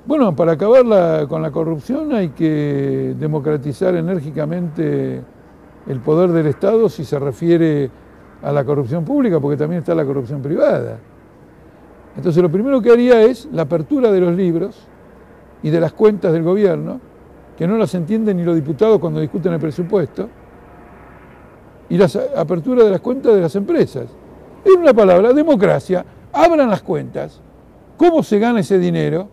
Bueno, para acabar con la corrupción hay que democratizar enérgicamente el poder del Estado si se refiere a la corrupción pública, porque también está la corrupción privada. Entonces lo primero que haría es la apertura de los libros y de las cuentas del gobierno, que no las entienden ni los diputados cuando discuten el presupuesto, y la apertura de las cuentas de las empresas. En una palabra, democracia, abran las cuentas, cómo se gana ese dinero,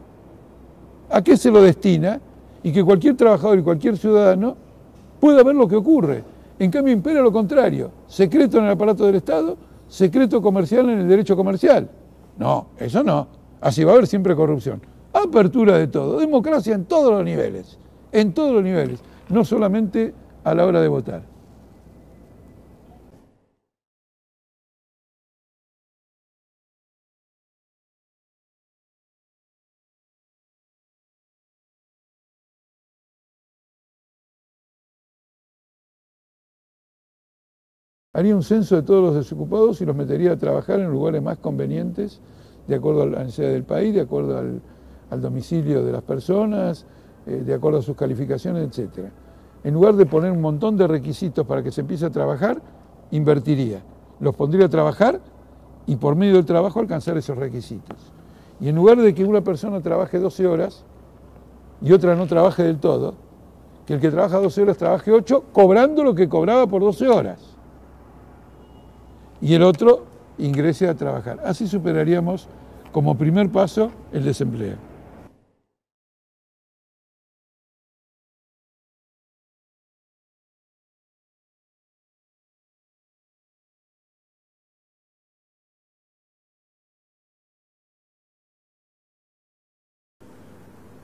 a qué se lo destina, y que cualquier trabajador y cualquier ciudadano pueda ver lo que ocurre. En cambio impera lo contrario, secreto en el aparato del Estado, secreto comercial en el derecho comercial. No, eso no, así va a haber siempre corrupción. Apertura de todo, democracia en todos los niveles, no solamente a la hora de votar. Haría un censo de todos los desocupados y los metería a trabajar en lugares más convenientes, de acuerdo a la necesidad del país, de acuerdo al domicilio de las personas, de acuerdo a sus calificaciones, etc. En lugar de poner un montón de requisitos para que se empiece a trabajar, invertiría. Los pondría a trabajar y por medio del trabajo alcanzar esos requisitos. Y en lugar de que una persona trabaje 12 horas y otra no trabaje del todo, que el que trabaja 12 horas trabaje 8, cobrando lo que cobraba por 12 horas. Y el otro ingrese a trabajar. Así superaríamos como primer paso el desempleo.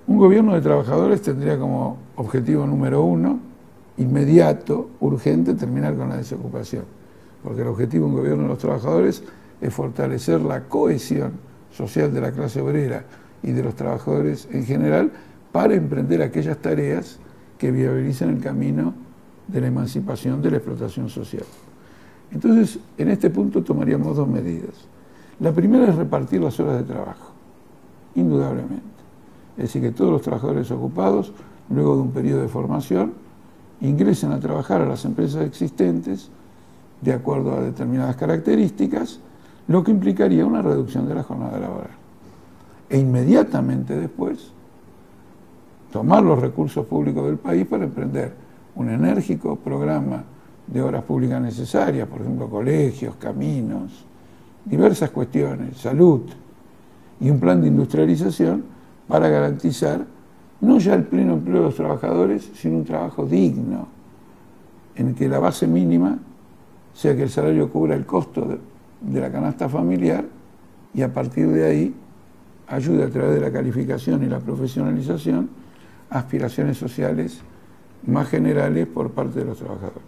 Un gobierno de trabajadores tendría como objetivo número 1, inmediato, urgente, terminar con la desocupación. Porque el objetivo de un gobierno de los trabajadores es fortalecer la cohesión social de la clase obrera y de los trabajadores en general para emprender aquellas tareas que viabilicen el camino de la emancipación de la explotación social. Entonces, en este punto tomaríamos dos medidas. La primera es repartir las horas de trabajo, indudablemente. Es decir, que todos los trabajadores ocupados, luego de un periodo de formación, ingresen a trabajar a las empresas existentes de acuerdo a determinadas características, lo que implicaría una reducción de la jornada laboral. E inmediatamente después, tomar los recursos públicos del país para emprender un enérgico programa de obras públicas necesarias, por ejemplo, colegios, caminos, diversas cuestiones, salud, y un plan de industrialización para garantizar no ya el pleno empleo de los trabajadores, sino un trabajo digno, en que la base mínima sea que el salario cubra el costo de la canasta familiar y a partir de ahí ayude a través de la calificación y la profesionalización a aspiraciones sociales más generales por parte de los trabajadores.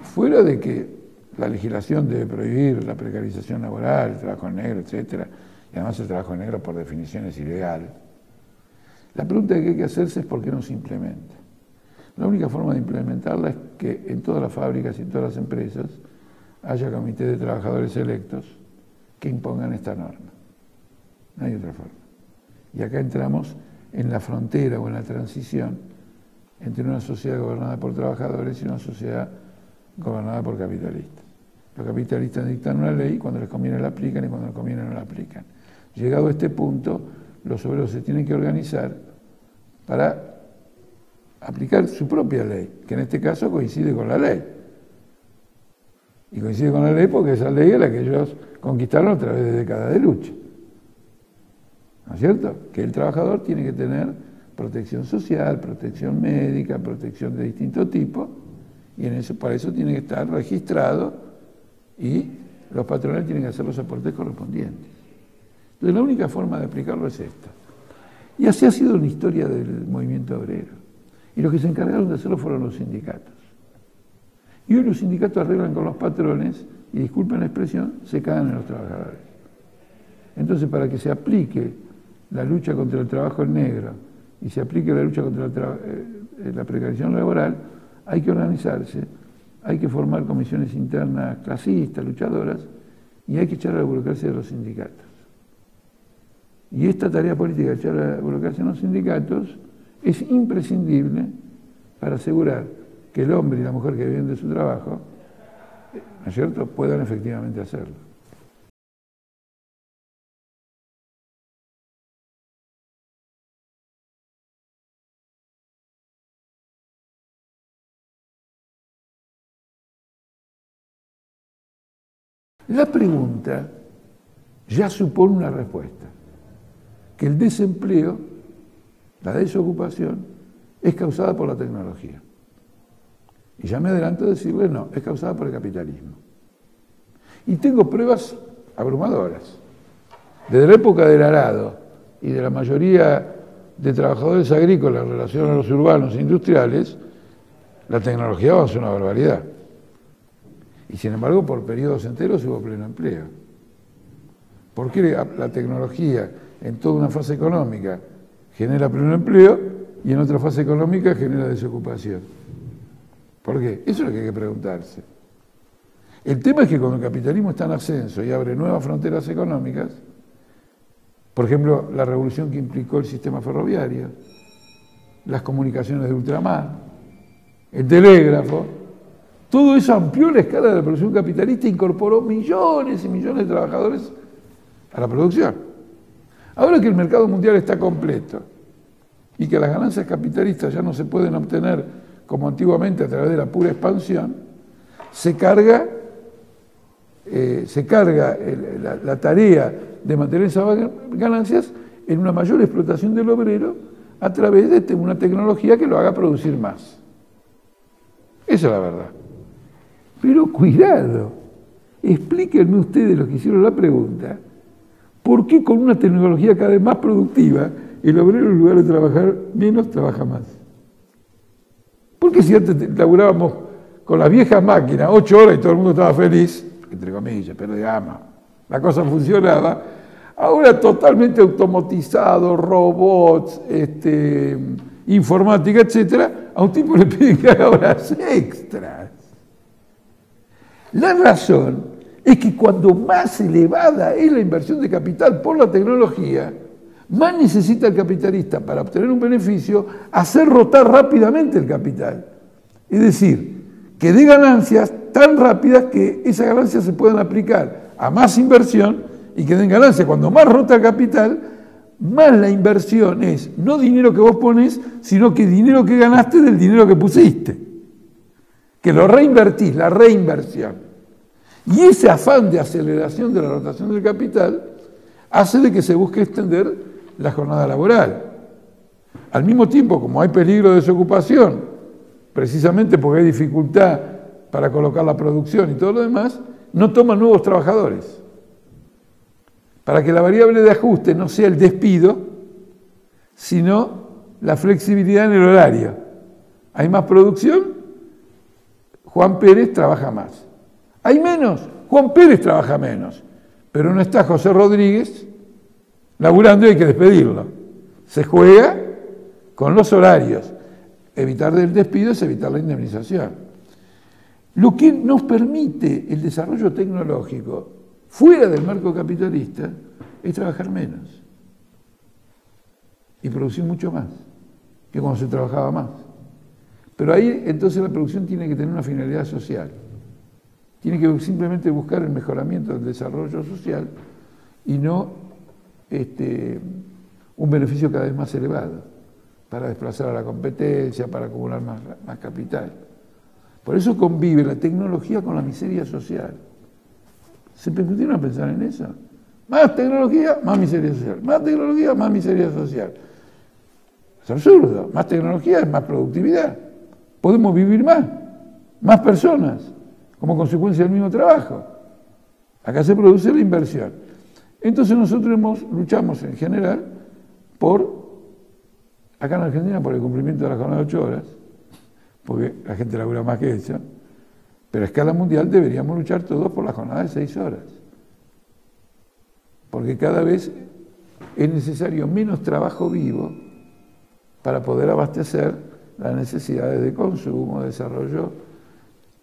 Fuera de que la legislación debe prohibir la precarización laboral, el trabajo en negro, etc., y además el trabajo en negro por definición es ilegal, la pregunta que hay que hacerse es por qué no se implementa. La única forma de implementarla es que en todas las fábricas y en todas las empresas haya comités de trabajadores electos que impongan esta norma. No hay otra forma. Y acá entramos en la frontera o en la transición entre una sociedad gobernada por trabajadores y una sociedad gobernada por capitalistas. Los capitalistas dictan una ley, cuando les conviene la aplican y cuando les conviene no la aplican. Llegado a este punto, los obreros se tienen que organizar para aplicar su propia ley, que en este caso coincide con la ley. Y coincide con la ley porque esa ley es la que ellos conquistaron a través de décadas de lucha. ¿No es cierto? Que el trabajador tiene que tener protección social, protección médica, protección de distinto tipo, y para eso tiene que estar registrado y los patrones tienen que hacer los aportes correspondientes. Entonces la única forma de aplicarlo es esta. Y así ha sido la historia del movimiento obrero. Y los que se encargaron de hacerlo fueron los sindicatos. Y hoy los sindicatos arreglan con los patrones, y disculpen la expresión, se cagan en los trabajadores. Entonces, para que se aplique la lucha contra el trabajo en negro y se aplique la lucha contra la precarización laboral, hay que organizarse, hay que formar comisiones internas clasistas, luchadoras, y hay que echar a la burocracia de los sindicatos. Y esta tarea política de echar a la burocracia en los sindicatos es imprescindible para asegurar que el hombre y la mujer que viven de su trabajo, ¿no es cierto?, puedan efectivamente hacerlo. La pregunta ya supone una respuesta, que el desempleo, la desocupación, es causada por la tecnología. Y ya me adelanto a decirle no, es causada por el capitalismo. Y tengo pruebas abrumadoras. Desde la época del arado y de la mayoría de trabajadores agrícolas en relación a los urbanos e industriales, la tecnología avanzó una barbaridad. Y sin embargo, por periodos enteros hubo pleno empleo. ¿Por qué la tecnología en toda una fase económica genera pleno empleo y en otra fase económica genera desocupación? ¿Por qué? Eso es lo que hay que preguntarse. El tema es que cuando el capitalismo está en ascenso y abre nuevas fronteras económicas, por ejemplo, la revolución que implicó el sistema ferroviario, las comunicaciones de ultramar, el telégrafo, todo eso amplió la escala de la producción capitalista e incorporó millones y millones de trabajadores a la producción. Ahora que el mercado mundial está completo y que las ganancias capitalistas ya no se pueden obtener como antiguamente a través de la pura expansión, se carga la tarea de mantener esas ganancias en una mayor explotación del obrero a través de una tecnología que lo haga producir más. Esa es la verdad. Pero cuidado, explíquenme ustedes los que hicieron la pregunta, ¿por qué con una tecnología cada vez más productiva el obrero en lugar de trabajar menos trabaja más? Porque si antes laburábamos con las viejas máquinas 8 horas y todo el mundo estaba feliz, entre comillas, pero digamos, la cosa funcionaba, ahora totalmente automatizado, robots, informática, etcétera, a un tipo le piden que haga horas extras. La razón es que cuando más elevada es la inversión de capital por la tecnología, más necesita el capitalista para obtener un beneficio hacer rotar rápidamente el capital. Es decir, que dé ganancias tan rápidas que esas ganancias se puedan aplicar a más inversión y que den ganancias. Cuando más rota el capital, más la inversión es no dinero que vos pones, sino que dinero que ganaste del dinero que pusiste. Que lo reinvertís, la reinversión. Y ese afán de aceleración de la rotación del capital hace de que se busque extender la jornada laboral. Al mismo tiempo, como hay peligro de desocupación, precisamente porque hay dificultad para colocar la producción y todo lo demás, no toman nuevos trabajadores. Para que la variable de ajuste no sea el despido, sino la flexibilidad en el horario. Hay más producción, Juan Pérez trabaja más. Hay menos, Juan Pérez trabaja menos. Pero no está José Rodríguez laburando y hay que despedirlo. Se juega con los horarios. Evitar el despido es evitar la indemnización. Lo que nos permite el desarrollo tecnológico fuera del marco capitalista es trabajar menos y producir mucho más que cuando se trabajaba más. Pero ahí entonces la producción tiene que tener una finalidad social. Tiene que simplemente buscar el mejoramiento del desarrollo social y no un beneficio cada vez más elevado para desplazar a la competencia, para acumular más capital. Por eso convive la tecnología con la miseria social. ¿Se pusieron a pensar en eso? Más tecnología, más miseria social. Más tecnología, más miseria social. Es absurdo. Más tecnología es más productividad. Podemos vivir más personas, como consecuencia del mismo trabajo. Acá se produce la inversión. Entonces nosotros luchamos en general acá en Argentina, por el cumplimiento de la jornada de 8 horas, porque la gente labura más que eso, pero a escala mundial deberíamos luchar todos por la jornada de 6 horas. Porque cada vez es necesario menos trabajo vivo para poder abastecer las necesidades de consumo, de desarrollo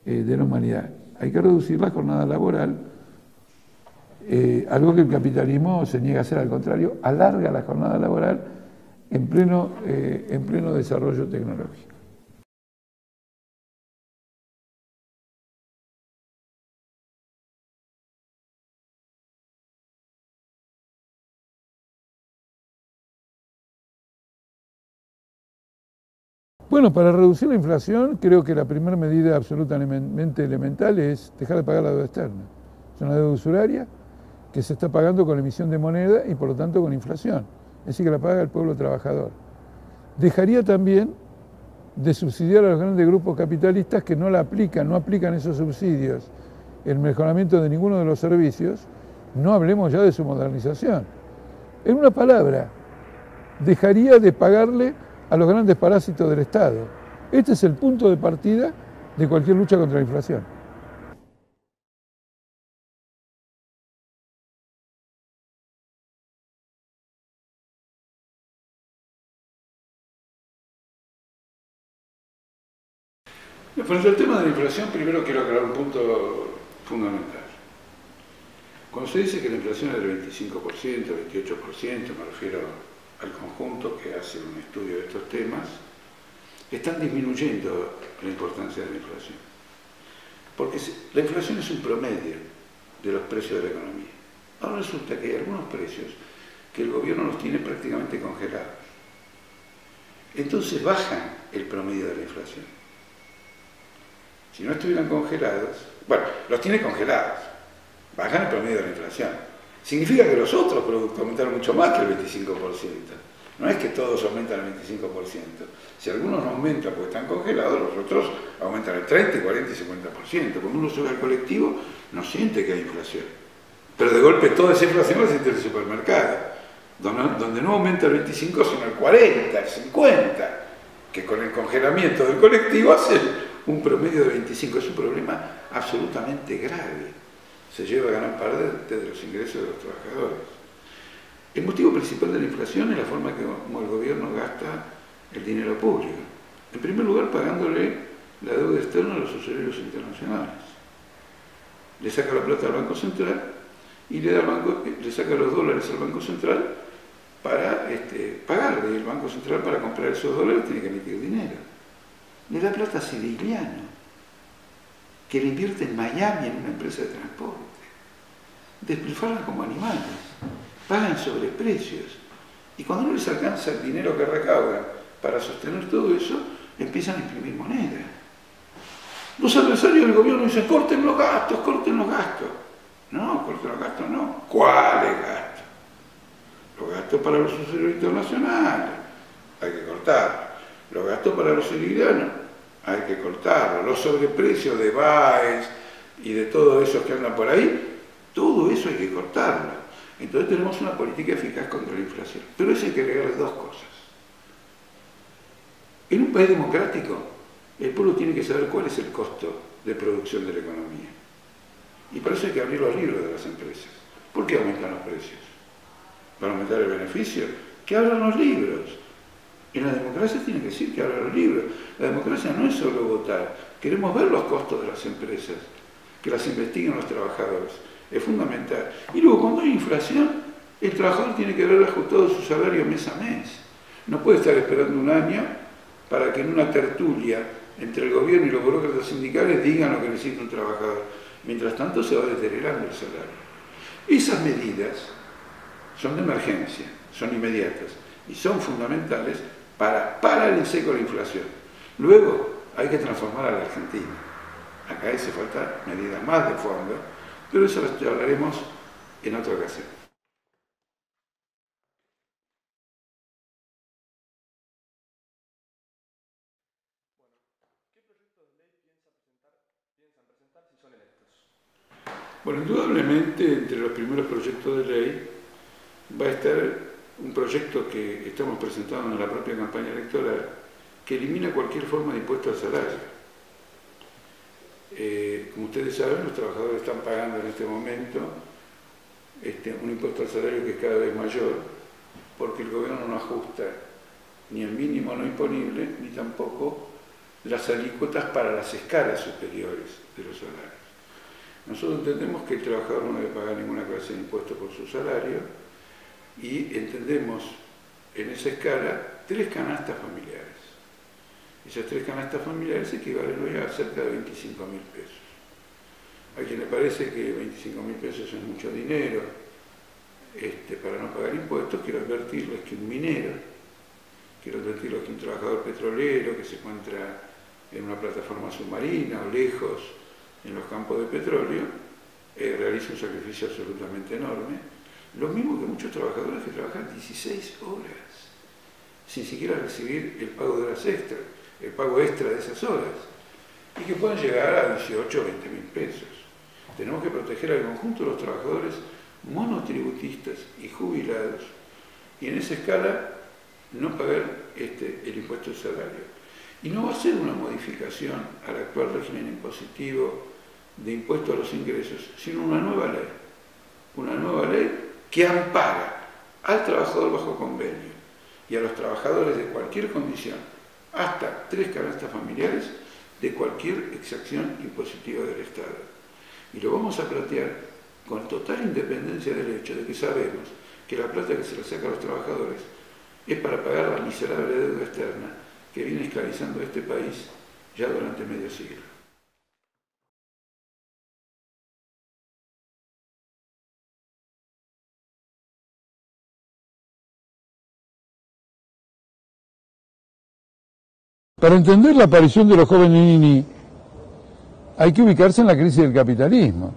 de la humanidad. Hay que reducir la jornada laboral, algo que el capitalismo se niega a hacer, al contrario, alarga la jornada laboral en pleno desarrollo tecnológico. Bueno, para reducir la inflación, creo que la primera medida absolutamente elemental es dejar de pagar la deuda externa. Es una deuda usuraria que se está pagando con la emisión de moneda y por lo tanto con inflación. Es decir, que la paga el pueblo trabajador. Dejaría también de subsidiar a los grandes grupos capitalistas que no aplican esos subsidios el mejoramiento de ninguno de los servicios, no hablemos ya de su modernización. En una palabra, dejaría de pagarle a los grandes parásitos del Estado. Este es el punto de partida de cualquier lucha contra la inflación. Frente al tema de la inflación, primero quiero aclarar un punto fundamental. Cuando se dice que la inflación es del 25%, 28%, me refiero al conjunto que hace un estudio de estos temas, están disminuyendo la importancia de la inflación. Porque la inflación es un promedio de los precios de la economía. Ahora resulta que hay algunos precios que el gobierno los tiene prácticamente congelados. Entonces bajan el promedio de la inflación. Si no estuvieran congelados, bueno, los tiene congelados, bajan el promedio de la inflación. Significa que los otros productos aumentaron mucho más que el 25%. No es que todos aumentan el 25%. Si algunos no aumentan porque están congelados, los otros aumentan el 30, 40 y 50%. Cuando uno sube al colectivo, no siente que hay inflación. Pero de golpe toda esa inflación la siente en el supermercado, donde no aumenta el 25, sino el 40, el 50, que con el congelamiento del colectivo hace un promedio de 25. Es un problema absolutamente grave. Se lleva gran parte de los ingresos de los trabajadores. El motivo principal de la inflación es la forma como el gobierno gasta el dinero público. En primer lugar, pagándole la deuda externa a los usureros internacionales. Le saca la plata al Banco Central y le saca los dólares al Banco Central para pagarle. El Banco Central, para comprar esos dólares, tiene que emitir dinero. Le da plata a Sirigliano, que le invierte en Miami en una empresa de transporte. Despilfarran como animales, pagan sobreprecios. Y cuando no les alcanza el dinero que recaudan para sostener todo eso, empiezan a imprimir moneda. Los adversarios del gobierno dicen, corten los gastos, corten los gastos. No, corten los gastos no. ¿Cuáles gastos? Los gastos para los usuarios internacionales, hay que cortarlos. Los gastos para los siriglianos, hay que cortarlos. Los sobreprecios de Baez y de todos esos que andan por ahí, todo eso hay que cortarlo. Entonces tenemos una política eficaz contra la inflación. Pero eso hay que agregarle dos cosas. En un país democrático, el pueblo tiene que saber cuál es el costo de producción de la economía. Y para eso hay que abrir los libros de las empresas. ¿Por qué aumentan los precios? ¿Para aumentar el beneficio? Que abran los libros. En la democracia tiene que decir que abran los libros. La democracia no es solo votar. Queremos ver los costos de las empresas, que las investiguen los trabajadores. Es fundamental. Y luego, cuando hay inflación, el trabajador tiene que ver ajustado su salario mes a mes. No puede estar esperando un año para que en una tertulia entre el gobierno y los burócratas sindicales digan lo que necesita un trabajador. Mientras tanto, se va deteriorando el salario. Esas medidas son de emergencia, son inmediatas y son fundamentales para parar en seco la inflación. Luego, hay que transformar a la Argentina. Acá hace falta medidas más de fondo, pero eso lo hablaremos en otra ocasión. ¿Qué proyectos de ley piensan presentar si son electos? Bueno, indudablemente entre los primeros proyectos de ley va a estar un proyecto que estamos presentando en la propia campaña electoral que elimina cualquier forma de impuesto al salario. Como ustedes saben, los trabajadores están pagando en este momento un impuesto al salario que es cada vez mayor porque el gobierno no ajusta ni el mínimo no imponible, ni tampoco las alícuotas para las escalas superiores de los salarios. Nosotros entendemos que el trabajador no debe pagar ninguna clase de impuesto por su salario y entendemos en esa escala 3 canastas familiares. Esas 3 canastas familiares equivalen hoy a cerca de 25.000 pesos. A quien le parece que 25.000 pesos es mucho dinero para no pagar impuestos, quiero advertirles que un minero, quiero advertirles que un trabajador petrolero que se encuentra en una plataforma submarina o lejos en los campos de petróleo, realiza un sacrificio absolutamente enorme. Lo mismo que muchos trabajadores que trabajan 16 horas, sin siquiera recibir el pago de horas extras, el pago extra de esas horas, y que pueden llegar a 18 o 20.000 pesos. Tenemos que proteger al conjunto de los trabajadores monotributistas y jubilados, y en esa escala no pagar el impuesto del salario. Y no va a ser una modificación al actual régimen impositivo de impuesto a los ingresos, sino una nueva ley que ampara al trabajador bajo convenio y a los trabajadores de cualquier condición, hasta 3 canastas familiares de cualquier exacción impositiva del Estado. Y lo vamos a plantear con total independencia del hecho de que sabemos que la plata que se le saca a los trabajadores es para pagar la miserable deuda externa que viene esclavizando a este país ya durante medio siglo. Para entender la aparición de los jóvenes Nini, hay que ubicarse en la crisis del capitalismo,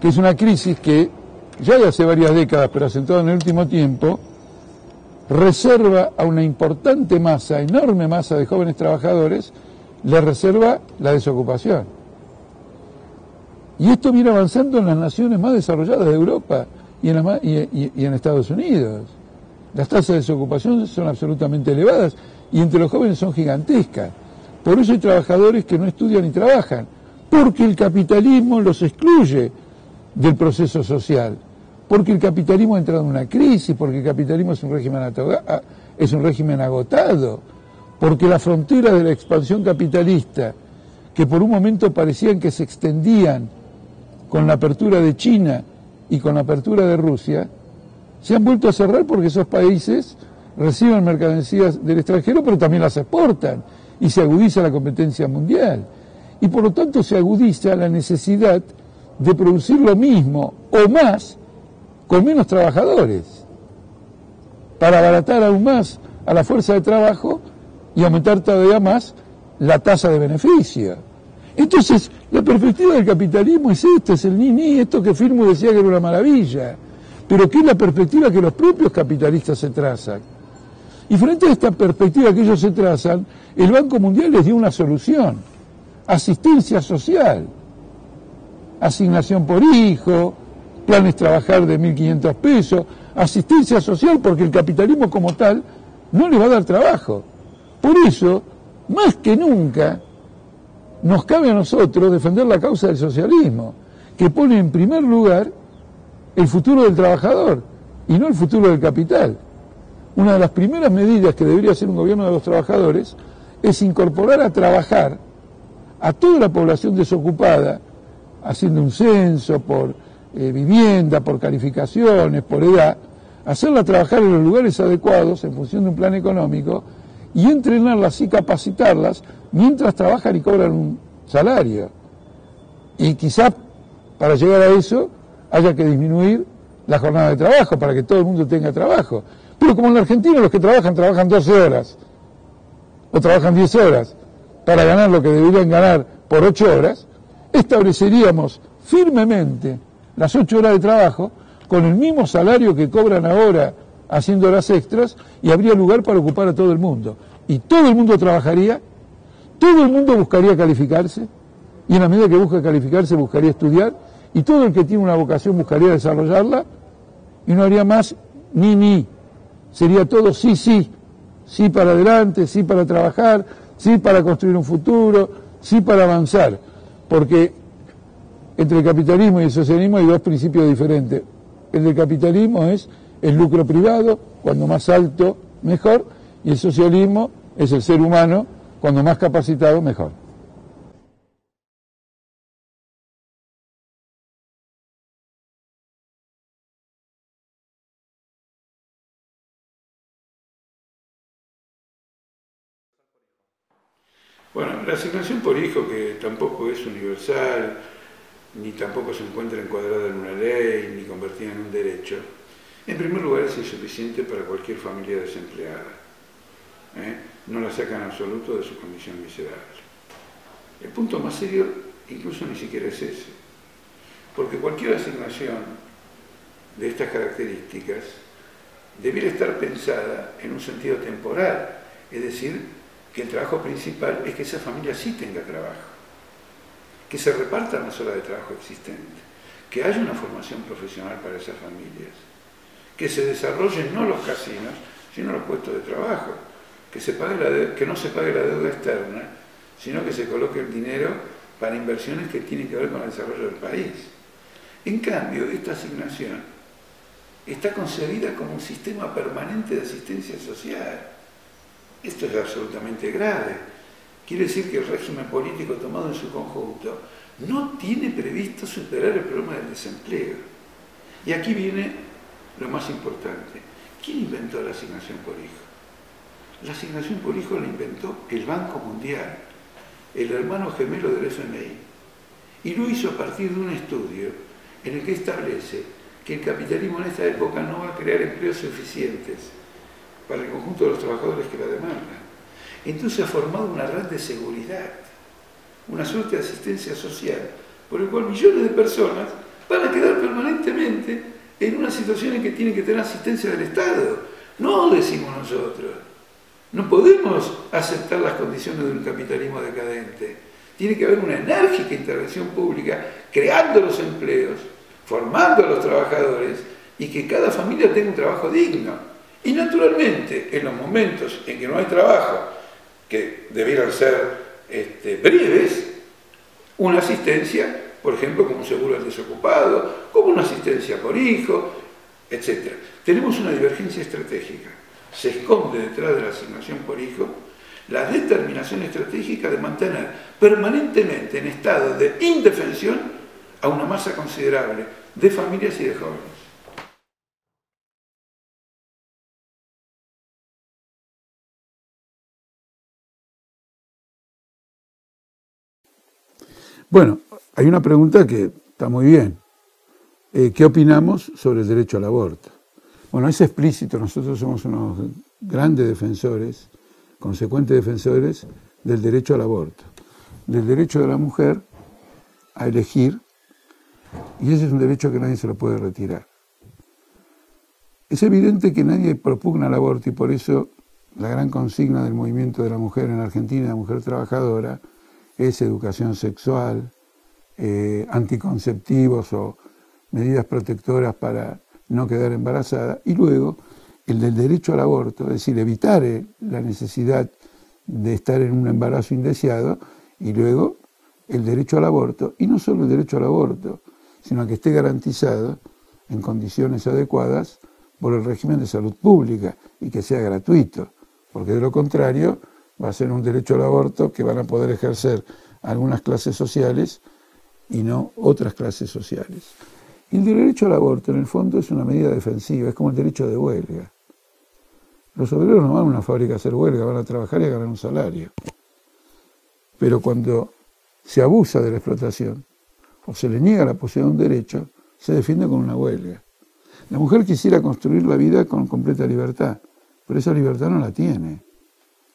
que es una crisis que ya de hace varias décadas, pero acentuada en el último tiempo, reserva a una importante masa, enorme masa de jóvenes trabajadores, le reserva la desocupación. Y esto viene avanzando en las naciones más desarrolladas de Europa y en Estados Unidos. Las tasas de desocupación son absolutamente elevadas y entre los jóvenes son gigantescas. Por eso hay trabajadores que no estudian ni trabajan, porque el capitalismo los excluye del proceso social, porque el capitalismo ha entrado en una crisis, porque el capitalismo es un régimen agotado, porque las fronteras de la expansión capitalista, que por un momento parecían que se extendían con la apertura de China y con la apertura de Rusia, se han vuelto a cerrar porque esos países reciben mercancías del extranjero, pero también las exportan, y se agudiza la competencia mundial. Y por lo tanto se agudiza la necesidad de producir lo mismo o más con menos trabajadores, para abaratar aún más a la fuerza de trabajo y aumentar todavía más la tasa de beneficio. Entonces, la perspectiva del capitalismo es esta, es el ni-ni, esto que Firmo decía que era una maravilla, pero que es la perspectiva que los propios capitalistas se trazan. Y frente a esta perspectiva que ellos se trazan, el Banco Mundial les dio una solución: asistencia social, asignación por hijo, planes trabajar de 1.500 pesos, asistencia social, porque el capitalismo como tal no le va a dar trabajo. Por eso, más que nunca, nos cabe a nosotros defender la causa del socialismo, que pone en primer lugar el futuro del trabajador y no el futuro del capital. Una de las primeras medidas que debería hacer un gobierno de los trabajadores es incorporar a trabajar a toda la población desocupada, haciendo un censo por vivienda, por calificaciones, por edad, hacerla trabajar en los lugares adecuados en función de un plan económico y entrenarlas y capacitarlas mientras trabajan y cobran un salario. Y quizá para llegar a eso haya que disminuir la jornada de trabajo para que todo el mundo tenga trabajo. Pero como en la Argentina los que trabajan 12 horas o trabajan 10 horas para ganar lo que deberían ganar por 8 horas, estableceríamos firmemente las 8 horas de trabajo con el mismo salario que cobran ahora haciendo horas extras y habría lugar para ocupar a todo el mundo. Y todo el mundo trabajaría, todo el mundo buscaría calificarse y en la medida que busca calificarse buscaría estudiar y todo el que tiene una vocación buscaría desarrollarla y no haría más ni. Sería todo sí, sí, sí para adelante, sí para trabajar, sí para construir un futuro, sí para avanzar. Porque entre el capitalismo y el socialismo hay dos principios diferentes. El del capitalismo es el lucro privado, cuando más alto, mejor, y el socialismo es el ser humano, cuando más capacitado, mejor. Bueno, la asignación por hijo, que tampoco es universal, ni tampoco se encuentra encuadrada en una ley, ni convertida en un derecho, en primer lugar es insuficiente para cualquier familia desempleada. No la saca en absoluto de su condición miserable. El punto más serio incluso ni siquiera es ese, porque cualquier asignación de estas características debiera estar pensada en un sentido temporal, es decir, que el trabajo principal es que esa familia sí tenga trabajo, que se repartan las horas de trabajo existentes, que haya una formación profesional para esas familias, que se desarrollen no los casinos, sino los puestos de trabajo, que no se pague la deuda externa, sino que se coloque el dinero para inversiones que tienen que ver con el desarrollo del país. En cambio, esta asignación está concebida como un sistema permanente de asistencia social. Esto es absolutamente grave. Quiere decir que el régimen político tomado en su conjunto no tiene previsto superar el problema del desempleo. Y aquí viene lo más importante. ¿Quién inventó la asignación por hijo? La asignación por hijo la inventó el Banco Mundial, el hermano gemelo del FMI. Y lo hizo a partir de un estudio en el que establece que el capitalismo en esta época no va a crear empleos suficientes para el conjunto de los trabajadores que la demandan. Entonces ha formado una red de seguridad, una suerte de asistencia social, por el cual millones de personas van a quedar permanentemente en una situación en que tienen que tener asistencia del Estado. No, decimos nosotros. No podemos aceptar las condiciones de un capitalismo decadente. Tiene que haber una enérgica intervención pública, creando los empleos, formando a los trabajadores y que cada familia tenga un trabajo digno. Y naturalmente, en los momentos en que no hay trabajo, que debieran ser breves, una asistencia, por ejemplo, como un seguro al desocupado, como una asistencia por hijo, etc. Tenemos una divergencia estratégica. Se esconde detrás de la asignación por hijo la determinación estratégica de mantener permanentemente en estado de indefensión a una masa considerable de familias y de jóvenes. Bueno, hay una pregunta que está muy bien. ¿Qué opinamos sobre el derecho al aborto? Bueno, es explícito, nosotros somos unos grandes defensores, consecuentes defensores del derecho al aborto, del derecho de la mujer a elegir, y ese es un derecho que nadie se lo puede retirar. Es evidente que nadie propugna el aborto y por eso la gran consigna del movimiento de la mujer en Argentina, la mujer trabajadora, es educación sexual, anticonceptivos o medidas protectoras para no quedar embarazada, y luego el del derecho al aborto, es decir, evitar la necesidad de estar en un embarazo indeseado, y luego el derecho al aborto, y no solo el derecho al aborto, sino que esté garantizado en condiciones adecuadas por el régimen de salud pública y que sea gratuito, porque de lo contrario va a ser un derecho al aborto que van a poder ejercer algunas clases sociales y no otras clases sociales. Y el derecho al aborto, en el fondo, es una medida defensiva, es como el derecho de huelga. Los obreros no van a una fábrica a hacer huelga, van a trabajar y a ganar un salario. Pero cuando se abusa de la explotación o se le niega la posibilidad de un derecho, se defiende con una huelga. La mujer quisiera construir la vida con completa libertad, pero esa libertad no la tiene.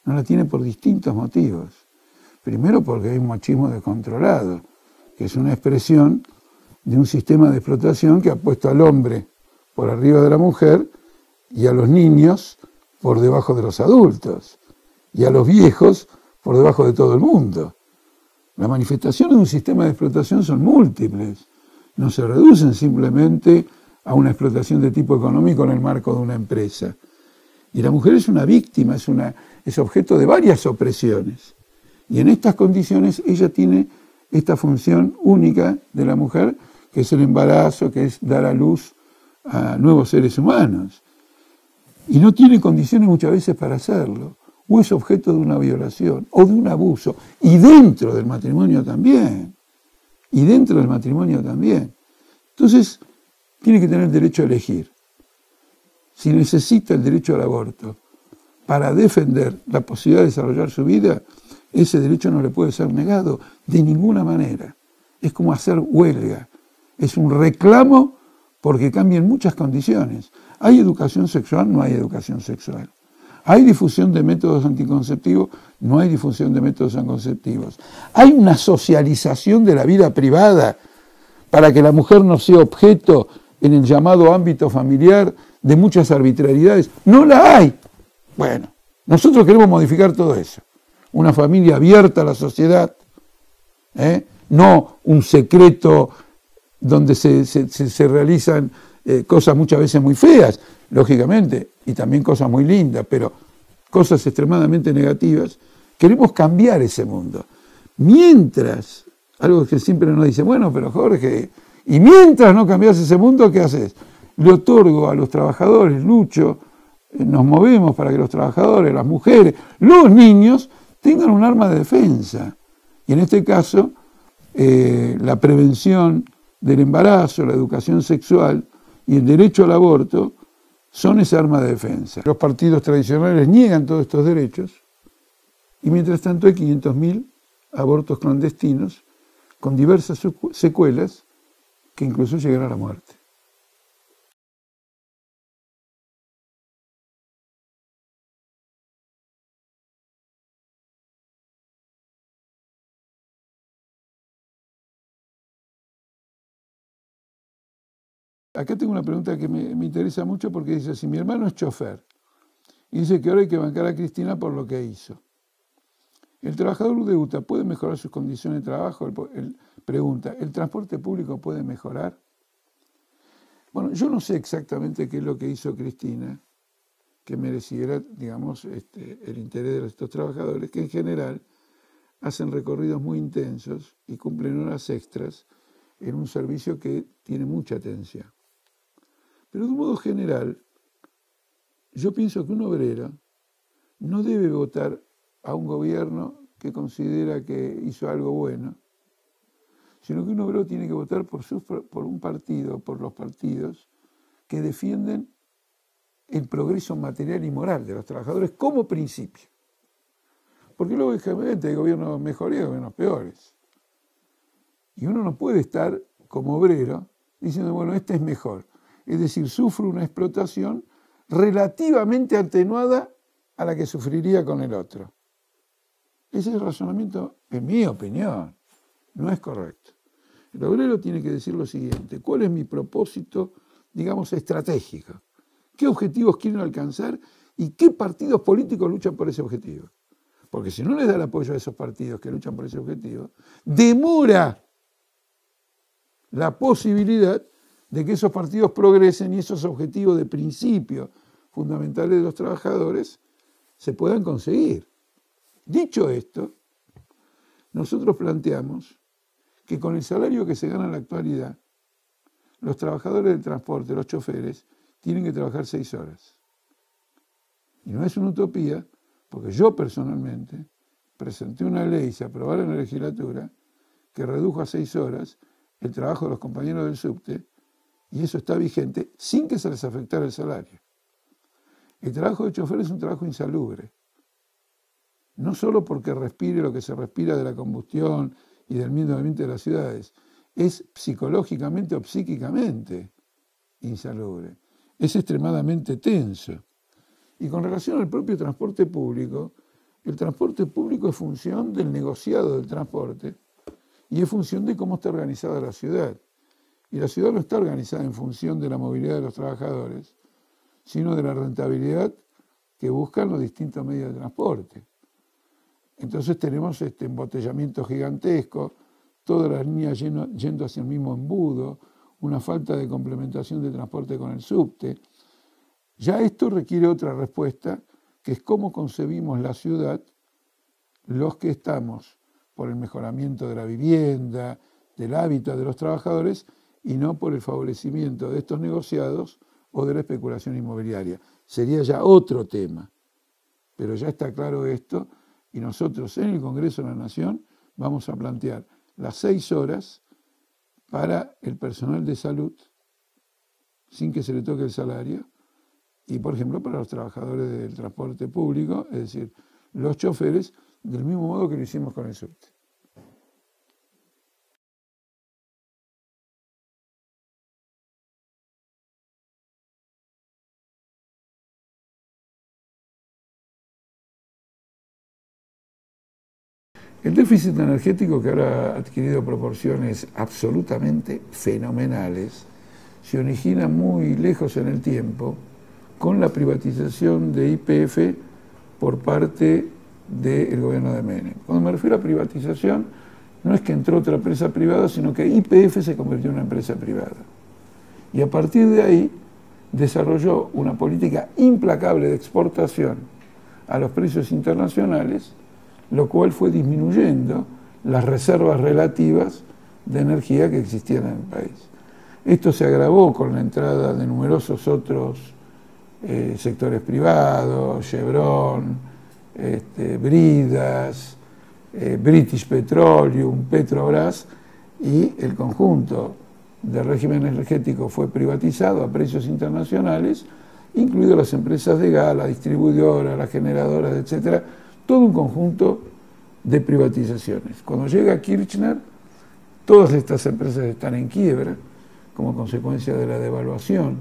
No la tiene por distintos motivos. Primero porque hay un machismo descontrolado, que es una expresión de un sistema de explotación que ha puesto al hombre por arriba de la mujer y a los niños por debajo de los adultos y a los viejos por debajo de todo el mundo. Las manifestaciones de un sistema de explotación son múltiples, no se reducen simplemente a una explotación de tipo económico en el marco de una empresa. Y la mujer es una víctima, es objeto de varias opresiones. Y en estas condiciones ella tiene esta función única de la mujer, que es el embarazo, que es dar a luz a nuevos seres humanos. y no tiene condiciones muchas veces para hacerlo, o es objeto de una violación o de un abuso, y dentro del matrimonio también, Entonces, tiene que tener el derecho a elegir. Si necesita el derecho al aborto para defender la posibilidad de desarrollar su vida, ese derecho no le puede ser negado de ninguna manera. Es como hacer huelga, es un reclamo porque cambian muchas condiciones. ¿Hay educación sexual? No hay educación sexual. ¿Hay difusión de métodos anticonceptivos? No hay difusión de métodos anticonceptivos. ¿Hay una socialización de la vida privada para que la mujer no sea objeto en el llamado ámbito familiar de muchas arbitrariedades? No la hay. Bueno, nosotros queremos modificar todo eso. Una familia abierta a la sociedad, no un secreto donde se realizan cosas muchas veces muy feas, lógicamente, y también cosas muy lindas, pero cosas extremadamente negativas. Queremos cambiar ese mundo. Mientras, algo que siempre nos dice, bueno, pero Jorge, y mientras no cambias ese mundo, ¿qué haces? Le otorgo a los trabajadores, lucho, nos movemos para que los trabajadores, las mujeres, los niños tengan un arma de defensa. Y en este caso, la prevención del embarazo, la educación sexual y el derecho al aborto son esa arma de defensa. Los partidos tradicionales niegan todos estos derechos y mientras tanto hay 500.000 abortos clandestinos con diversas secuelas que incluso llegan a la muerte. Acá tengo una pregunta que me interesa mucho porque dice, si mi hermano es chofer y dice que ahora hay que bancar a Cristina por lo que hizo, ¿el trabajador de UTA puede mejorar sus condiciones de trabajo? Él pregunta, ¿el transporte público puede mejorar? Bueno, yo no sé exactamente qué es lo que hizo Cristina que mereciera, digamos, el interés de estos trabajadores, que en general hacen recorridos muy intensos y cumplen horas extras en un servicio que tiene mucha atención. Pero de un modo general, yo pienso que un obrero no debe votar a un gobierno que considera que hizo algo bueno, sino que un obrero tiene que votar por un partido, por los partidos que defienden el progreso material y moral de los trabajadores como principio. Porque lógicamente hay gobiernos mejores y gobiernos peores. Y uno no puede estar como obrero diciendo, bueno, este es mejor. Es decir, sufro una explotación relativamente atenuada a la que sufriría con el otro. Ese razonamiento, en mi opinión, no es correcto. El obrero tiene que decir lo siguiente, ¿cuál es mi propósito, digamos, estratégico? ¿Qué objetivos quieren alcanzar y qué partidos políticos luchan por ese objetivo? Porque si no les da el apoyo a esos partidos que luchan por ese objetivo, demora la posibilidad de que esos partidos progresen y esos objetivos de principio fundamentales de los trabajadores se puedan conseguir. Dicho esto, nosotros planteamos que con el salario que se gana en la actualidad, los trabajadores del transporte, los choferes, tienen que trabajar 6 horas. Y no es una utopía, porque yo personalmente presenté una ley, se aprobara en la legislatura, que redujo a 6 horas el trabajo de los compañeros del subte, y eso está vigente sin que se les afectara el salario. El trabajo de chofer es un trabajo insalubre, no solo porque respire lo que se respira de la combustión y del medio ambiente de las ciudades, es psicológicamente o psíquicamente insalubre, es extremadamente tenso. Y con relación al propio transporte público, el transporte público es función del negociado del transporte y es función de cómo está organizada la ciudad. Y la ciudad no está organizada en función de la movilidad de los trabajadores, sino de la rentabilidad que buscan los distintos medios de transporte. Entonces tenemos este embotellamiento gigantesco, todas las líneas yendo hacia el mismo embudo, una falta de complementación de transporte con el subte. Ya esto requiere otra respuesta, que es cómo concebimos la ciudad, los que estamos por el mejoramiento de la vivienda, del hábitat de los trabajadores, y no por el favorecimiento de estos negociados o de la especulación inmobiliaria. Sería ya otro tema, pero ya está claro esto y nosotros en el Congreso de la Nación vamos a plantear las 6 horas para el personal de salud sin que se le toque el salario y, por ejemplo, para los trabajadores del transporte público, es decir, los choferes, del mismo modo que lo hicimos con el subte. El déficit energético, que ahora ha adquirido proporciones absolutamente fenomenales, se origina muy lejos en el tiempo con la privatización de YPF por parte del gobierno de Menem. Cuando me refiero a privatización, no es que entró otra empresa privada, sino que YPF se convirtió en una empresa privada. Y a partir de ahí desarrolló una política implacable de exportación a los precios internacionales, lo cual fue disminuyendo las reservas relativas de energía que existían en el país. Esto se agravó con la entrada de numerosos otros sectores privados, Chevron, Bridas, British Petroleum, Petrobras, y el conjunto del régimen energético fue privatizado a precios internacionales, incluidas las empresas de gas, las distribuidoras, las generadoras, etcétera, todo un conjunto de privatizaciones. Cuando llega Kirchner, todas estas empresas están en quiebra como consecuencia de la devaluación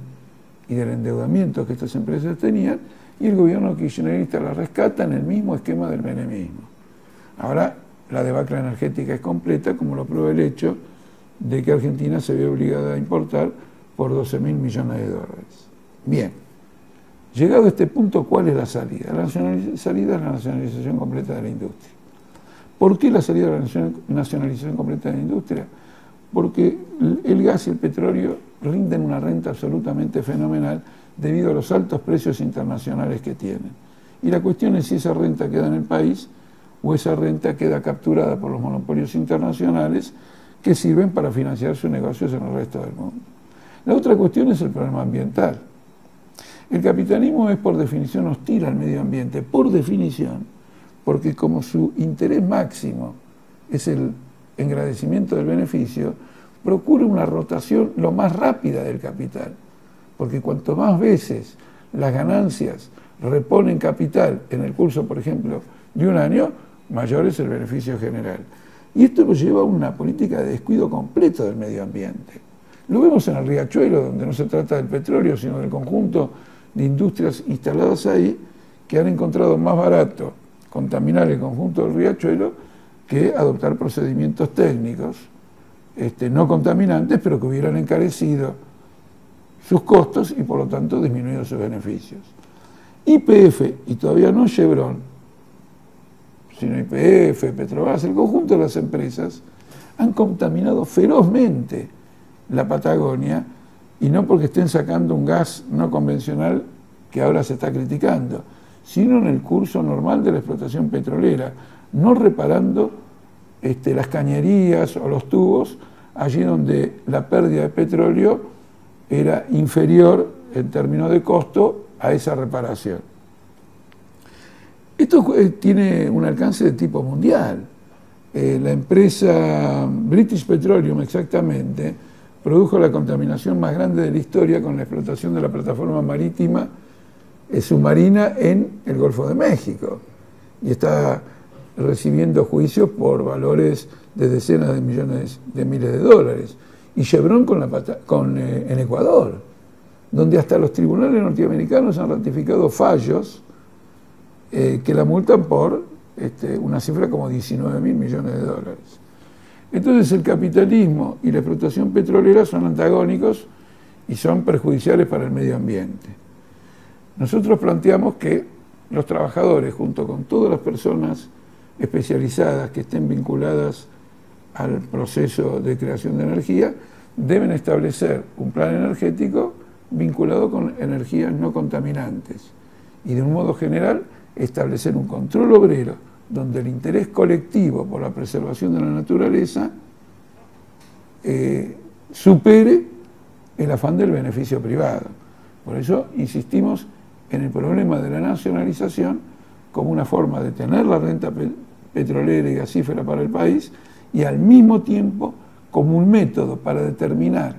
y del endeudamiento que estas empresas tenían, y el gobierno kirchnerista las rescata en el mismo esquema del menemismo. Ahora la debacle energética es completa, como lo prueba el hecho de que Argentina se ve obligada a importar por 12.000 millones de dólares. Bien, llegado a este punto, ¿cuál es la salida? La salida es la nacionalización completa de la industria. ¿Por qué la salida de la nacionalización completa de la industria? Porque el gas y el petróleo rinden una renta absolutamente fenomenal debido a los altos precios internacionales que tienen. Y la cuestión es si esa renta queda en el país o esa renta queda capturada por los monopolios internacionales que sirven para financiar sus negocios en el resto del mundo. La otra cuestión es el problema ambiental. El capitalismo es por definición hostil al medio ambiente, por definición, porque como su interés máximo es el engrandecimiento del beneficio, procura una rotación lo más rápida del capital, porque cuanto más veces las ganancias reponen capital en el curso, por ejemplo, de un año, mayor es el beneficio general. Y esto nos lleva a una política de descuido completo del medio ambiente. Lo vemos en el Riachuelo, donde no se trata del petróleo, sino del conjunto de industrias instaladas ahí, que han encontrado más barato contaminar el conjunto del Riachuelo que adoptar procedimientos técnicos no contaminantes, pero que hubieran encarecido sus costos y por lo tanto disminuido sus beneficios. YPF, y todavía no Chevron, sino YPF, Petrobras, el conjunto de las empresas, han contaminado ferozmente la Patagonia, y no porque estén sacando un gas no convencional que ahora se está criticando, sino en el curso normal de la explotación petrolera, no reparando las cañerías o los tubos allí donde la pérdida de petróleo era inferior en términos de costo a esa reparación. Esto tiene un alcance de tipo mundial. La empresa British Petroleum, exactamente, produjo la contaminación más grande de la historia con la explotación de la plataforma marítima submarina en el Golfo de México, y está recibiendo juicios por valores de decenas de millones de miles de dólares. Y Chevron en Ecuador, donde hasta los tribunales norteamericanos han ratificado fallos que la multan por una cifra como 19.000 millones de dólares. Entonces el capitalismo y la explotación petrolera son antagónicos y son perjudiciales para el medio ambiente. Nosotros planteamos que los trabajadores, junto con todas las personas especializadas que estén vinculadas al proceso de creación de energía, deben establecer un plan energético vinculado con energías no contaminantes y, de un modo general, establecer un control obrero donde el interés colectivo por la preservación de la naturaleza supere el afán del beneficio privado. Por eso insistimos en el problema de la nacionalización como una forma de tener la renta petrolera y gasífera para el país y al mismo tiempo como un método para determinar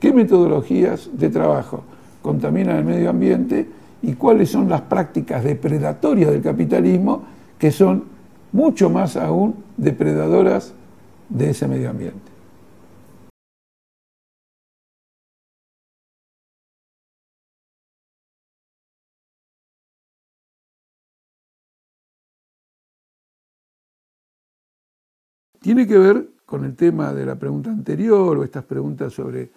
qué metodologías de trabajo contaminan el medio ambiente y cuáles son las prácticas depredatorias del capitalismo que son mucho más aún depredadoras de ese medio ambiente. Tiene que ver con el tema de la pregunta anterior o estas preguntas sobre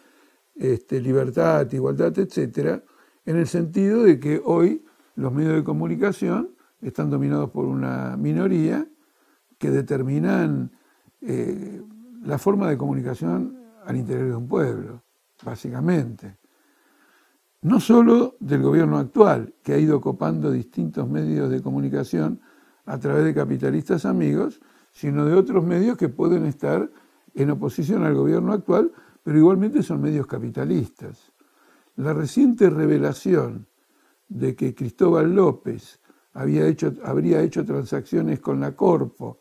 libertad, igualdad, etcétera, en el sentido de que hoy los medios de comunicación están dominados por una minoría que determinan la forma de comunicación al interior de un pueblo, básicamente. No solo del gobierno actual, que ha ido copando distintos medios de comunicación a través de capitalistas amigos, sino de otros medios que pueden estar en oposición al gobierno actual, pero igualmente son medios capitalistas. La reciente revelación de que Cristóbal López habría hecho transacciones con la Corpo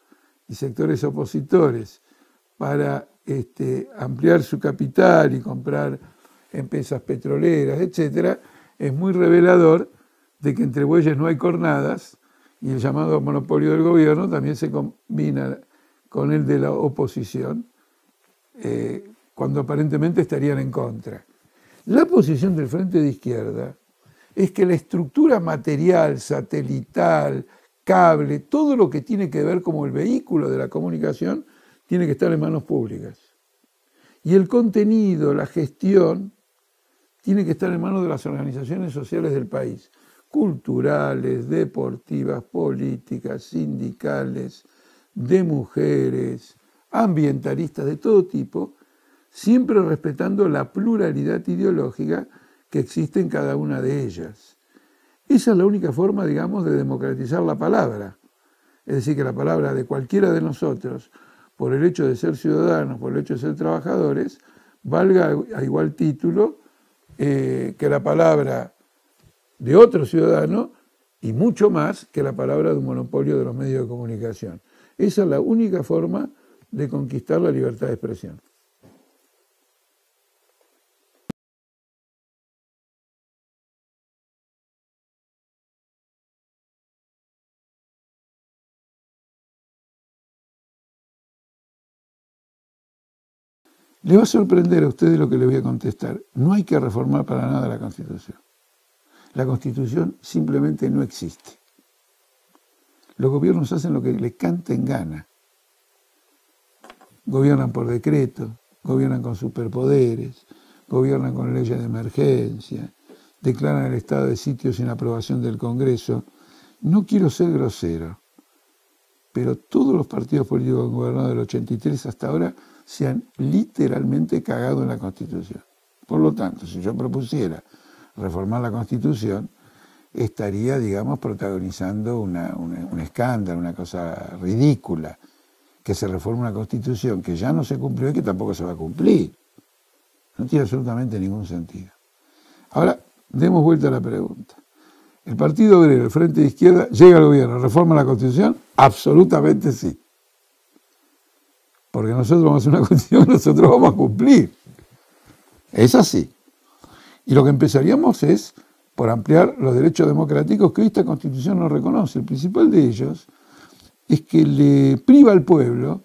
y sectores opositores para ampliar su capital y comprar empresas petroleras, etcétera, es muy revelador de que entre bueyes no hay cornadas y el llamado monopolio del gobierno también se combina con el de la oposición, cuando aparentemente estarían en contra. La posición del Frente de Izquierda es que la estructura material, satelital, cable, todo lo que tiene que ver como el vehículo de la comunicación, tiene que estar en manos públicas. Y el contenido, la gestión, tiene que estar en manos de las organizaciones sociales del país, culturales, deportivas, políticas, sindicales, de mujeres, ambientalistas, de todo tipo, siempre respetando la pluralidad ideológica que existe en cada una de ellas. Esa es la única forma, digamos, de democratizar la palabra. Es decir, que la palabra de cualquiera de nosotros, por el hecho de ser ciudadanos, por el hecho de ser trabajadores, valga a igual título que la palabra de otro ciudadano y mucho más que la palabra de un monopolio de los medios de comunicación. Esa es la única forma de conquistar la libertad de expresión. Le va a sorprender a ustedes lo que le voy a contestar. No hay que reformar para nada la Constitución. La Constitución simplemente no existe. Los gobiernos hacen lo que les canta en gana. Gobiernan por decreto, gobiernan con superpoderes, gobiernan con leyes de emergencia, declaran el estado de sitio sin aprobación del Congreso. No quiero ser grosero, pero todos los partidos políticos que han gobernado del 83 hasta ahora se han literalmente cagado en la Constitución. Por lo tanto, si yo propusiera reformar la Constitución, estaría, digamos, protagonizando un escándalo, una cosa ridícula, que se reforme una Constitución que ya no se cumplió y que tampoco se va a cumplir. No tiene absolutamente ningún sentido. Ahora, demos vuelta a la pregunta. ¿El Partido Obrero, el Frente de Izquierda, llega al gobierno, reforma la Constitución? Absolutamente sí. Porque nosotros vamos a hacer una Constitución que nosotros vamos a cumplir. Es así. Y lo que empezaríamos es por ampliar los derechos democráticos que hoy esta Constitución no reconoce. El principal de ellos es que le priva al pueblo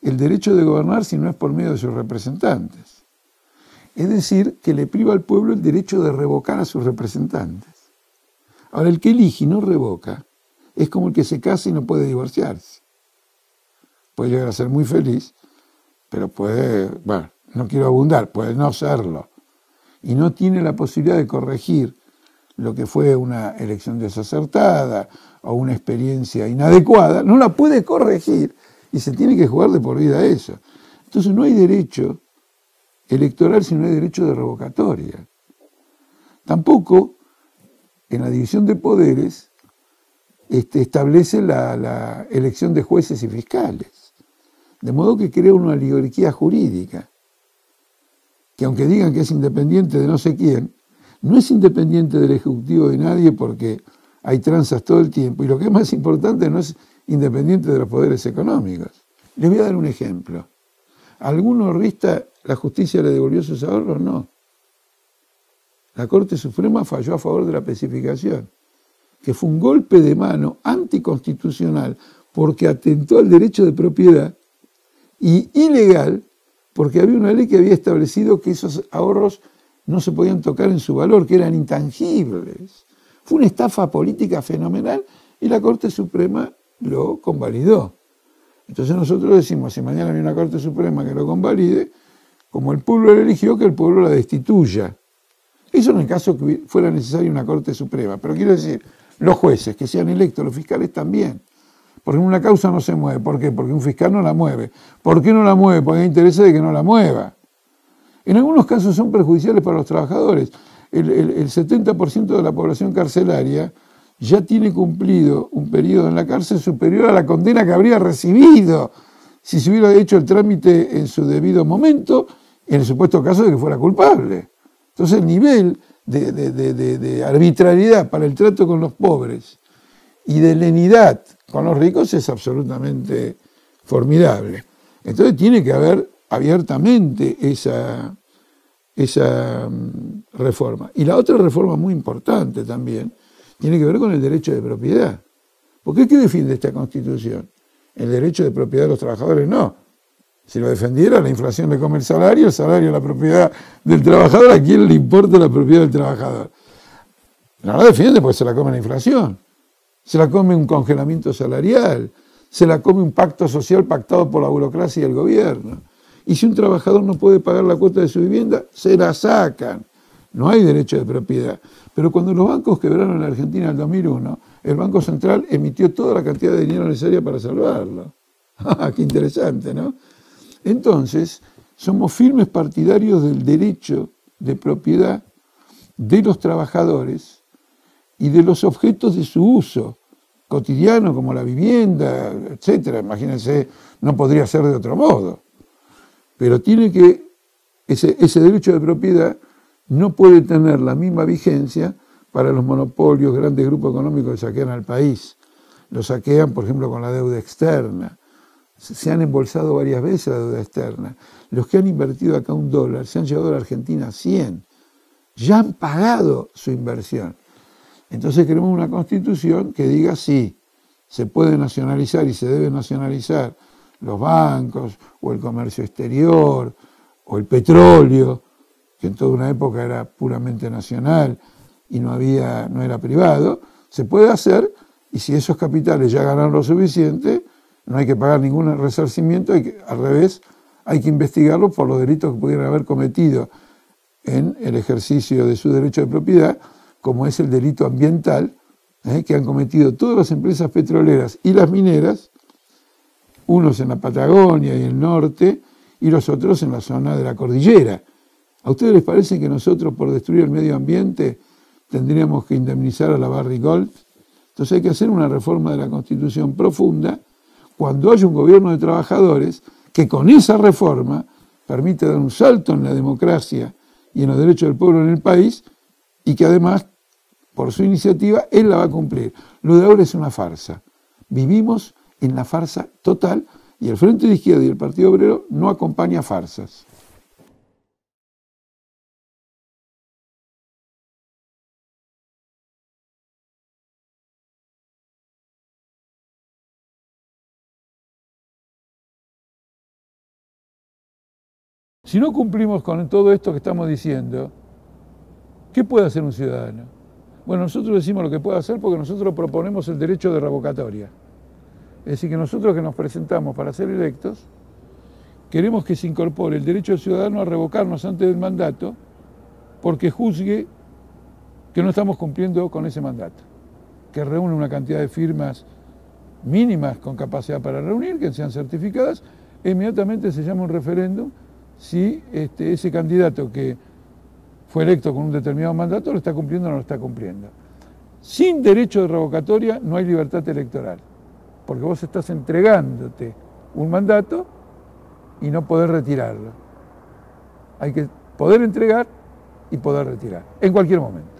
el derecho de gobernar si no es por medio de sus representantes. Es decir, que le priva al pueblo el derecho de revocar a sus representantes. Ahora, el que elige y no revoca es como el que se casa y no puede divorciarse. Puede llegar a ser muy feliz, pero puede, bueno, no quiero abundar, puede no serlo. Y no tiene la posibilidad de corregir lo que fue una elección desacertada o una experiencia inadecuada, no la puede corregir y se tiene que jugar de por vida eso. Entonces no hay derecho electoral si no hay derecho de revocatoria. Tampoco en la división de poderes establece la elección de jueces y fiscales. De modo que crea una oligarquía jurídica, que aunque digan que es independiente de no sé quién, no es independiente del Ejecutivo de nadie porque hay tranzas todo el tiempo, y lo que es más importante, no es independiente de los poderes económicos. Les voy a dar un ejemplo. ¿A algún ahorrista la justicia le devolvió sus ahorros? No. La Corte Suprema falló a favor de la especificación, que fue un golpe de mano anticonstitucional porque atentó al derecho de propiedad, y ilegal porque había una ley que había establecido que esos ahorros no se podían tocar en su valor, que eran intangibles. Fue una estafa política fenomenal y la Corte Suprema lo convalidó. Entonces nosotros decimos, si mañana viene una Corte Suprema que lo convalide, como el pueblo la eligió, que el pueblo la destituya. Eso en el caso que fuera necesaria una Corte Suprema. Pero quiero decir, los jueces que sean electos, los fiscales también. Porque una causa no se mueve. ¿Por qué? Porque un fiscal no la mueve. ¿Por qué no la mueve? Porque hay interés de que no la mueva. En algunos casos son perjudiciales para los trabajadores. El 70% de la población carcelaria ya tiene cumplido un periodo en la cárcel superior a la condena que habría recibido si se hubiera hecho el trámite en su debido momento, en el supuesto caso de que fuera culpable. Entonces el nivel de arbitrariedad para el trato con los pobres y de lenidad con los ricos es absolutamente formidable. Entonces tiene que haber abiertamente esa reforma. Y la otra reforma muy importante también tiene que ver con el derecho de propiedad. ¿Por qué defiende esta Constitución? El derecho de propiedad de los trabajadores no. Si lo defendiera, la inflación le come el salario, la propiedad del trabajador, ¿a quién le importa la propiedad del trabajador? No la defiende porque se la come la inflación, se la come un congelamiento salarial, se la come un pacto social pactado por la burocracia y el gobierno. Y si un trabajador no puede pagar la cuota de su vivienda, se la sacan. No hay derecho de propiedad. Pero cuando los bancos quebraron en la Argentina en el 2001, el Banco Central emitió toda la cantidad de dinero necesaria para salvarlo. ¡Qué interesante!, ¿no? Entonces, somos firmes partidarios del derecho de propiedad de los trabajadores y de los objetos de su uso cotidiano, como la vivienda, etcétera. Imagínense, no podría ser de otro modo. Pero tiene que, ese derecho de propiedad no puede tener la misma vigencia para los monopolios, grandes grupos económicos que saquean al país. Lo saquean, por ejemplo, con la deuda externa. Se han embolsado varias veces la deuda externa. Los que han invertido acá $1 se han llevado a la Argentina 100. Ya han pagado su inversión. Entonces queremos una Constitución que diga sí, se puede nacionalizar y se debe nacionalizar los bancos o el comercio exterior o el petróleo, que en toda una época era puramente nacional y no era privado. Se puede hacer, y si esos capitales ya ganan lo suficiente, no hay que pagar ningún resarcimiento, al revés, hay que investigarlos por los delitos que pudieran haber cometido en el ejercicio de su derecho de propiedad, como es el delito ambiental, que han cometido todas las empresas petroleras y las mineras, unos en la Patagonia y el norte, y los otros en la zona de la cordillera. ¿A ustedes les parece que nosotros, por destruir el medio ambiente, tendríamos que indemnizar a la Barrick Gold? Entonces hay que hacer una reforma de la Constitución profunda, cuando haya un gobierno de trabajadores que con esa reforma permite dar un salto en la democracia y en los derechos del pueblo en el país, y que además, por su iniciativa, él la va a cumplir. Lo de ahora es una farsa. Vivimos en la farsa total, y el Frente de Izquierda y el Partido Obrero no acompaña farsas. Si no cumplimos con todo esto que estamos diciendo, ¿qué puede hacer un ciudadano? Bueno, nosotros decimos lo que puede hacer porque nosotros proponemos el derecho de revocatoria. Es decir, que nosotros que nos presentamos para ser electos, queremos que se incorpore el derecho del ciudadano a revocarnos antes del mandato porque juzgue que no estamos cumpliendo con ese mandato, que reúne una cantidad de firmas mínimas con capacidad para reunir, que sean certificadas, e inmediatamente se llama un referéndum si ese candidato que fue electo con un determinado mandato lo está cumpliendo o no lo está cumpliendo. Sin derecho de revocatoria no hay libertad electoral, porque vos estás entregándote un mandato y no poder retirarlo. Hay que poder entregar y poder retirar, en cualquier momento.